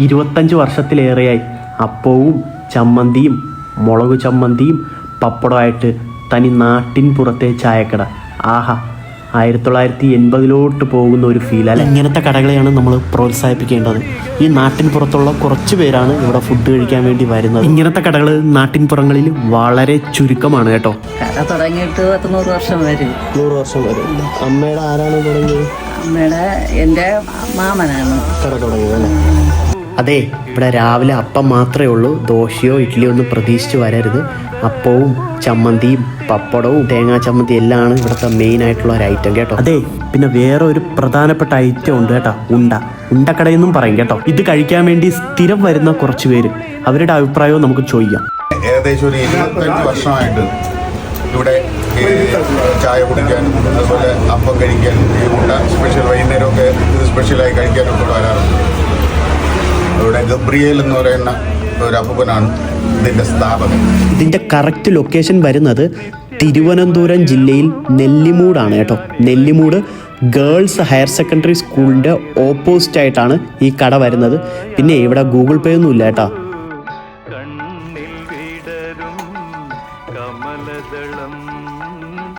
25 വർഷത്തിലേറെയായി അപ്പവും ചമ്മന്തിയും മുളക് ചമ്മന്തിയും പപ്പടമായിട്ട് തനി നാട്ടിൻ പുറത്തെ ചായക്കട. ആഹാ, 1980 പോകുന്ന ഒരു ഫീൽ അല്ലേ. ഇങ്ങനത്തെ കടകളെയാണ് നമ്മൾ പ്രോത്സാഹിപ്പിക്കേണ്ടത്. ഈ നാട്ടിൻ പുറത്തുള്ള കുറച്ച് പേരാണ് ഇവിടെ ഫുഡ് കഴിക്കാൻ വേണ്ടി വരുന്നത്. ഇങ്ങനത്തെ കടകൾ നാട്ടിൻ പുറങ്ങളിൽ വളരെ ചുരുക്കമാണ് കേട്ടോ. കട തുടങ്ങിയിട്ട് 100 വർഷം വരും. 100 വർഷം വരും. അമ്മയുടെ ആരാണ് തുടങ്ങിയത്? അമ്മയുടെ എൻ്റെ മാമനാണ് കട തുടങ്ങിയത് അല്ലേ. അതെ, ഇവിടെ രാവിലെ അപ്പം മാത്രമേ ഉള്ളൂ. ദോശയോ ഇഡ്ഡലിയോ ഒന്നും പ്രതീക്ഷിച്ച് വരരുത്. അപ്പവും ചമ്മന്തിയും പപ്പടവും തേങ്ങാ ചമ്മന്തി എല്ലാമാണ് ഇവിടുത്തെ മെയിൻ ആയിട്ടുള്ള ഒരു ഐറ്റം കേട്ടോ. അതെ, പിന്നെ വേറെ ഒരു പ്രധാനപ്പെട്ട ഐറ്റം ഉണ്ട് കേട്ടോ, ഉണ്ടക്കടയെന്നും പറയും കേട്ടോ. ഇത് കഴിക്കാൻ വേണ്ടി സ്ഥിരം വരുന്ന കുറച്ച് പേര്, അവരുടെ അഭിപ്രായവും നമുക്ക് ചോദിക്കാം. ഏകദേശം ഒരു 25 വർഷമായിട്ട് ഇവിടെ ചായ കുടിക്കാനും അതുപോലെ അപ്പം കഴിക്കാനും ഉണ്ട സ്പെഷ്യൽ വൈകുന്നേരമൊക്കെ ഇത് സ്പെഷ്യലായി കഴിക്കാനൊക്കെ വരാറുണ്ട്. ഇവിടെ ഗബ്രിയേൽ എന്ന് പറയുന്ന ഒരു അപ്പൂപ്പനാണ് ഇതിൻ്റെ സ്ഥാപകൻ. ഇതിൻ്റെ കറക്റ്റ് ലൊക്കേഷൻ വരുന്നത് തിരുവനന്തപുരം ജില്ലയിൽ നെല്ലിമൂടാണ് കേട്ടോ. നെല്ലിമൂട് ഗേൾസ് ഹയർ സെക്കൻഡറി സ്കൂളിൻ്റെ ഓപ്പോസിറ്റ് ആയിട്ടാണ് ഈ കട വരുന്നത്. പിന്നെ ഇവിടെ ഗൂഗിൾ പേ ഒന്നും ഇല്ല കേട്ടോ.